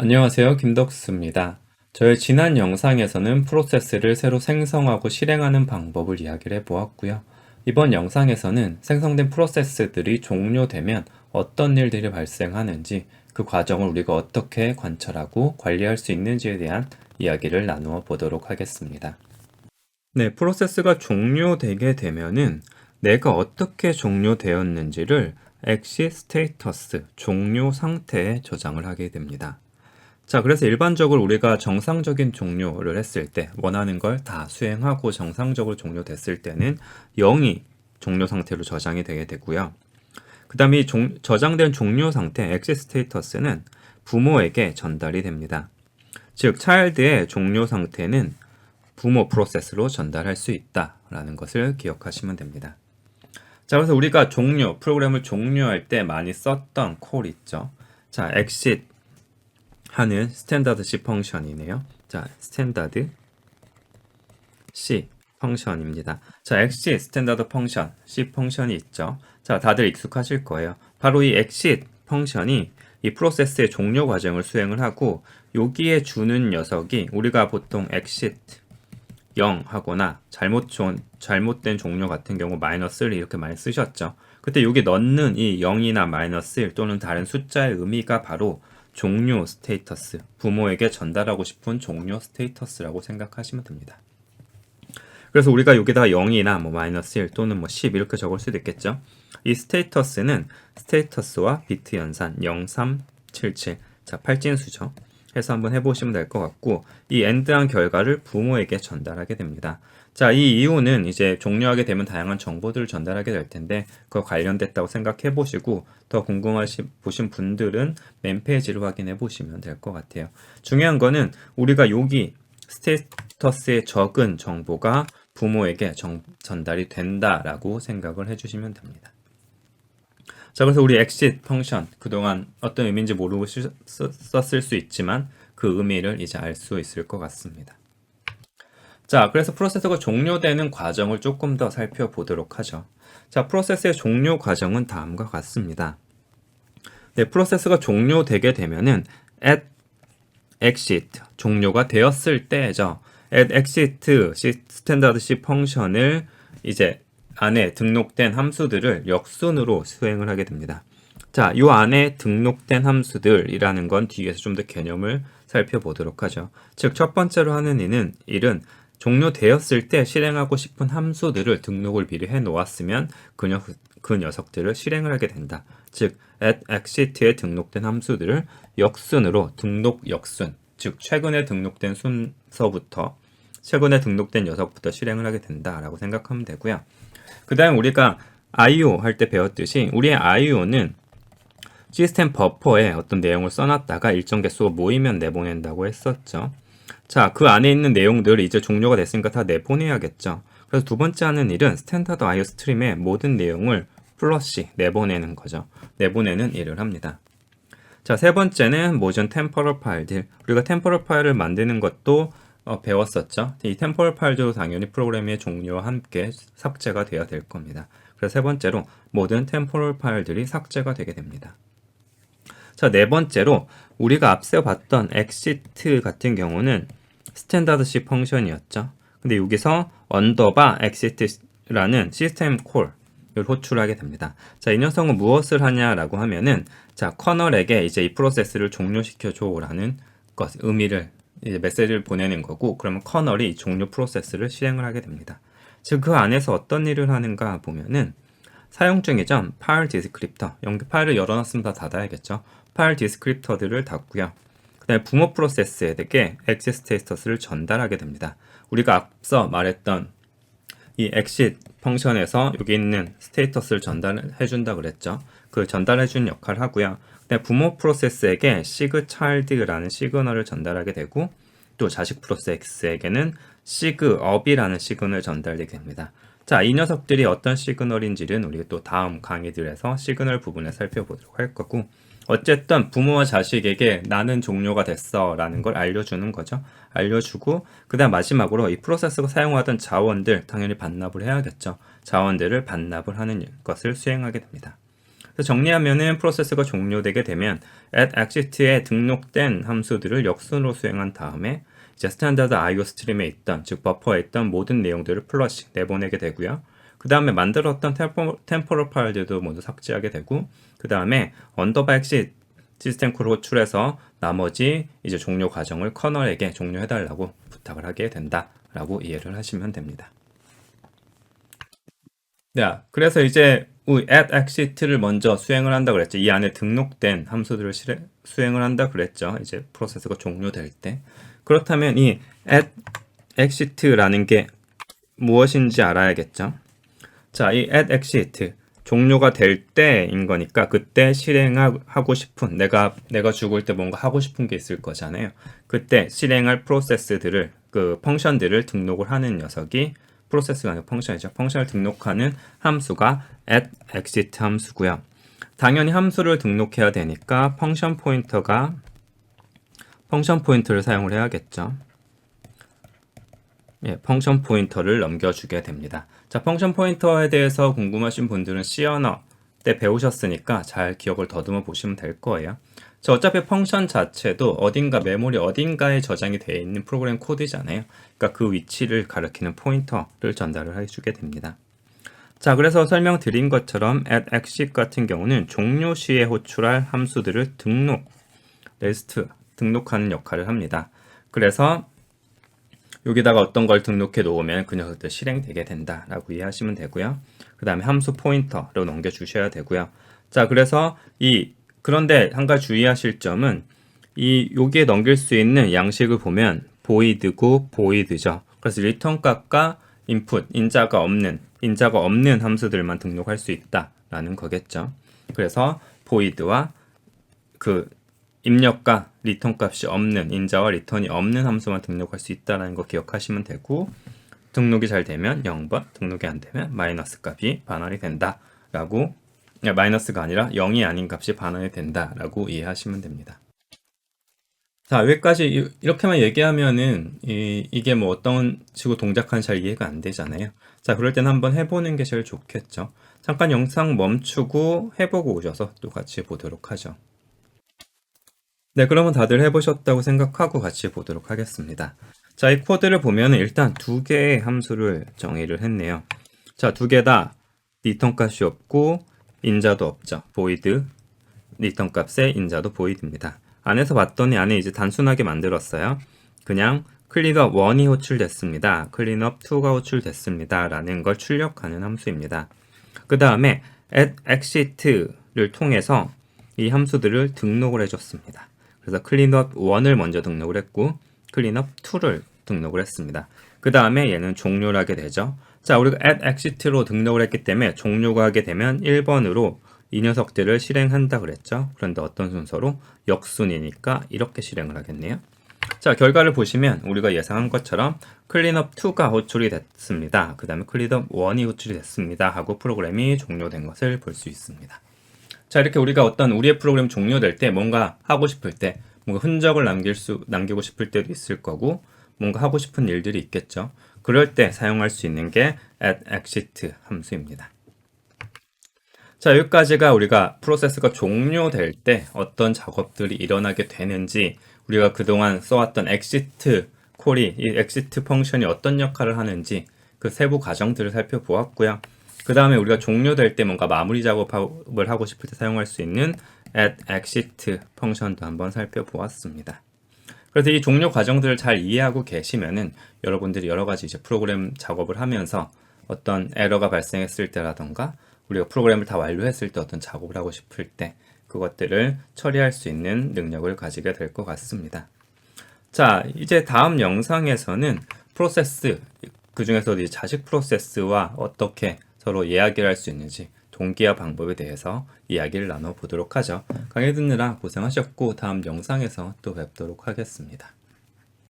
안녕하세요. 김덕수입니다. 저의 지난 영상에서는 프로세스를 새로 생성하고 실행하는 방법을 이야기를 해보았고요. 이번 영상에서는 생성된 프로세스들이 종료되면 어떤 일들이 발생하는지, 그 과정을 우리가 어떻게 관찰하고 관리할 수 있는지에 대한 이야기를 나누어 보도록 하겠습니다. 네, 프로세스가 종료되게 되면은 내가 어떻게 종료되었는지를 exit status, 종료 상태에 저장을 하게 됩니다. 자, 그래서 일반적으로 우리가 정상적인 종료를 했을 때 원하는 걸 다 수행하고 정상적으로 종료됐을 때는 0이 종료 상태로 저장이 되게 되고요. 그 다음에 이 저장된 종료 상태 exit status는 부모에게 전달이 됩니다. 즉, 차일드의 종료 상태는 부모 프로세스로 전달할 수 있다라는 것을 기억하시면 됩니다. 자, 그래서 우리가 프로그램을 종료할 때 많이 썼던 콜 있죠. 자, exit 하는 스탠다드 C 펑션이네요. 자, 스탠다드 C 펑션입니다. 자, exit 스탠다드 펑션 C 펑션이 있죠. 자, 다들 익숙하실 거예요. 바로 이 exit 펑션이 이 프로세스의 종료 과정을 수행을 하고 여기에 주는 녀석이 우리가 보통 exit 0 하거나 잘못된 종료 같은 경우 -1 이렇게 많이 쓰셨죠. 그때 여기 넣는 이 0이나 -1 또는 다른 숫자의 의미가 바로 종료 스테이터스, 부모에게 전달하고 싶은 종료 스테이터스라고 생각하시면 됩니다. 그래서 우리가 여기다가 0이나 -1 또는 10 이렇게 적을 수도 있겠죠. 이 스테이터스는 스테이터스와 비트 연산 0377, 자, 팔진수죠. 해서 한번 해보시면 될 것 같고, 이 엔드한 결과를 부모에게 전달하게 됩니다. 자, 이 이유는 이제 종료하게 되면 다양한 정보들을 전달하게 될 텐데 그거 관련됐다고 생각해 보시고 더 보신 분들은 맨 페이지를 확인해 보시면 될 것 같아요. 중요한 거는 우리가 여기 스테이터스에 적은 정보가 부모에게 전달이 된다라고 생각을 해주시면 됩니다. 자, 그래서 우리 exit 펑션 그동안 어떤 의미인지 모르고 썼을 수 있지만 그 의미를 이제 알 수 있을 것 같습니다. 자, 그래서 프로세스가 종료되는 과정을 조금 더 살펴보도록 하죠. 자, 프로세스의 종료 과정은 다음과 같습니다. 네, 프로세스가 종료되게 되면은 at exit, 종료가 되었을 때죠. at exit 스탠다드 C 펑션을 이제 안에 등록된 함수들을 역순으로 수행을 하게 됩니다. 자, 요 안에 등록된 함수들이라는 건 뒤에서 좀 더 개념을 살펴보도록 하죠. 즉, 첫 번째로 하는 일은 종료되었을 때 실행하고 싶은 함수들을 등록을 미리 해 놓았으면 그 녀석들을 실행을 하게 된다. 즉, at exit에 등록된 함수들을 역순으로 등록 역순, 즉 최근에 등록된 순서부터 최근에 등록된 녀석부터 실행을 하게 된다라고 생각하면 되고요. 그 다음 우리가 IO 할 때 배웠듯이 우리의 IO는 시스템 버퍼에 어떤 내용을 써놨다가 일정 개수가 모이면 내보낸다고 했었죠. 자, 그 안에 있는 내용들이 이제 종료가 됐으니까 다 내보내야겠죠. 그래서 두 번째 하는 일은 스탠다드 IO 스트림의 모든 내용을 플러시 내보내는 거죠. 내보내는 일을 합니다. 자, 세 번째는 모전 템포럴 파일들. 우리가 템포럴 파일을 만드는 것도 배웠었죠. 이 템포럴 파일도 당연히 프로그램의 종료와 함께 삭제가 되어야 될 겁니다. 그래서 세 번째로 모든 템포럴 파일들이 삭제가 되게 됩니다. 자, 네 번째로 우리가 앞서 봤던 exit 같은 경우는 스탠다드 C 펑션이었죠. 근데 여기서 언더바 exit라는 시스템 콜을 호출하게 됩니다. 자, 이 녀석은 무엇을 하냐라고 하면은 자, 커널에게 이제 이 프로세스를 종료시켜줘라는 의미를 이제 메시지를 보내는 거고, 그러면 커널이 이 종료 프로세스를 실행을 하게 됩니다. 즉, 그 안에서 어떤 일을 하는가 보면은 사용 중이죠. 파일 디스크립터. 여기 파일을 열어놨으면 다 닫아야겠죠. 파일 디스크립터들을 닫고요. 그 다음에 부모 프로세스에게 exit 스테이터스를 전달하게 됩니다. 우리가 앞서 말했던 이 exit 펑션에서 여기 있는 스테이터스를 전달해준다 그랬죠. 그 전달해준 역할을 하고요. 그다음에 부모 프로세스에게 sigchild라는 시그널을 전달하게 되고 또 자식 프로세스에게는 sigup이라는 시그널을 전달되게 됩니다. 자, 이 녀석들이 어떤 시그널인지는 우리가 또 다음 강의들에서 시그널 부분에 살펴보도록 할 거고, 어쨌든 부모와 자식에게 나는 종료가 됐어 라는 걸 알려주는 거죠. 알려주고 그 다음 마지막으로 이 프로세스가 사용하던 자원들 당연히 반납을 해야겠죠. 자원들을 반납을 하는 것을 수행하게 됩니다. 그래서 정리하면은 프로세스가 종료되게 되면 at exit에 등록된 함수들을 역순으로 수행한 다음에 이제 스탠다드 IO 스트림에 있던, 즉 버퍼에 있던 모든 내용들을 플러시 내보내게 되고요. 그 다음에 만들었던 템포럴 파일들도 모두 삭제하게 되고, 그 다음에 언더바 exit 시스템 콜을 호출해서 나머지 이제 종료 과정을 커널에게 종료해달라고 부탁을 하게 된다라고 이해를 하시면 됩니다. 네, 그래서 이제 at exit를 먼저 수행을 한다 그랬죠. 이 안에 등록된 함수들을 수행을 한다 그랬죠. 이제 프로세스가 종료될 때. 그렇다면 이 at exit라는 게 무엇인지 알아야겠죠. 자, 이 at exit 종료가 될 때인 거니까 그때 실행하고 싶은, 내가 죽을 때 뭔가 하고 싶은 게 있을 거잖아요. 그때 실행할 프로세스들을, 그 펑션들을 등록을 하는 녀석이 프로세스가 아니라 펑션이죠. 펑션을 등록하는 함수가 at exit 함수고요. 당연히 함수를 등록해야 되니까 펑션 포인터를 사용을 해야겠죠. 예, 펑션 포인터를 넘겨주게 됩니다. 자, 펑션 포인터에 대해서 궁금하신 분들은 C 언어 때 배우셨으니까 잘 기억을 더듬어 보시면 될 거예요. 자, 어차피 펑션 자체도 메모리 어딘가에 저장이 되어 있는 프로그램 코드잖아요. 그러니까 그 위치를 가리키는 포인터를 전달을 해주게 됩니다. 자, 그래서 설명드린 것처럼 at exit 같은 경우는 종료 시에 호출할 함수들을 등록하는 역할을 합니다. 그래서 여기다가 어떤 걸 등록해 놓으면 그 녀석들 실행되게 된다라고 이해하시면 되고요. 그 다음에 함수 포인터로 넘겨주셔야 되고요. 자, 그래서 그런데 한 가지 주의하실 점은 여기에 넘길 수 있는 양식을 보면 void고 void죠. 그래서 return 값과 input, 인자가 없는 함수들만 등록할 수 있다라는 거겠죠. 그래서 void와 그 입력과 리턴 값이 없는, 인자와 리턴이 없는 함수만 등록할 수 있다는 거 기억하시면 되고, 등록이 잘 되면 0번, 등록이 안 되면 마이너스 값이 반환이 된다라고, 마이너스가 아니라 0이 아닌 값이 반환이 된다라고 이해하시면 됩니다. 자, 여기까지 이렇게만 얘기하면은 이게 뭐 어떤 식으로 동작하는지 잘 이해가 안 되잖아요. 자, 그럴 때는 한번 해보는 게 제일 좋겠죠. 잠깐 영상 멈추고 해보고 오셔서 또 같이 보도록 하죠. 네, 그러면 다들 해보셨다고 생각하고 같이 보도록 하겠습니다. 자, 이 코드를 보면 일단 두 개의 함수를 정의를 했네요. 자, 두 개 다 리턴 값이 없고 인자도 없죠. void, 리턴 값의 인자도 void입니다. 안에서 봤더니 안에 이제 단순하게 만들었어요. 그냥 cleanup 1이 호출됐습니다. cleanup 2가 호출됐습니다. 라는 걸 출력하는 함수입니다. 그 다음에 at exit를 통해서 이 함수들을 등록을 해줬습니다. 그래서 cleanup 1을 먼저 등록을 했고 cleanup 2를 등록을 했습니다. 그 다음에 얘는 종료를 하게 되죠. 자, 우리가 at exit로 등록을 했기 때문에 종료가 하게 되면 1번으로 이 녀석들을 실행한다 그랬죠. 그런데 어떤 순서로? 역순이니까 이렇게 실행을 하겠네요. 자, 결과를 보시면 우리가 예상한 것처럼 cleanup 2가 호출이 됐습니다. 그 다음에 cleanup 1이 호출이 됐습니다. 하고 프로그램이 종료된 것을 볼 수 있습니다. 자, 이렇게 우리가 우리의 프로그램 종료될 때 뭔가 하고 싶을 때, 뭔가 흔적을 남기고 싶을 때도 있을 거고, 뭔가 하고 싶은 일들이 있겠죠. 그럴 때 사용할 수 있는 게 at exit 함수입니다. 자, 여기까지가 우리가 프로세스가 종료될 때 어떤 작업들이 일어나게 되는지, 우리가 그동안 써왔던 exit 콜이, 이 exit 펑션이 어떤 역할을 하는지 그 세부 과정들을 살펴보았고요. 그 다음에 우리가 종료될 때 뭔가 마무리 작업을 하고 싶을 때 사용할 수 있는 at exit 펑션도 한번 살펴보았습니다. 그래서 이 종료 과정들을 잘 이해하고 계시면은 여러분들이 여러 가지 이제 프로그램 작업을 하면서 어떤 에러가 발생했을 때라던가 우리가 프로그램을 다 완료했을 때 어떤 작업을 하고 싶을 때 그것들을 처리할 수 있는 능력을 가지게 될 것 같습니다. 자, 이제 다음 영상에서는 프로세스, 그 중에서도 자식 프로세스와 어떻게 서로 이야기를 할 수 있는지 동기화 방법에 대해서 이야기를 나눠보도록 하죠. 강의 듣느라 고생하셨고 다음 영상에서 또 뵙도록 하겠습니다.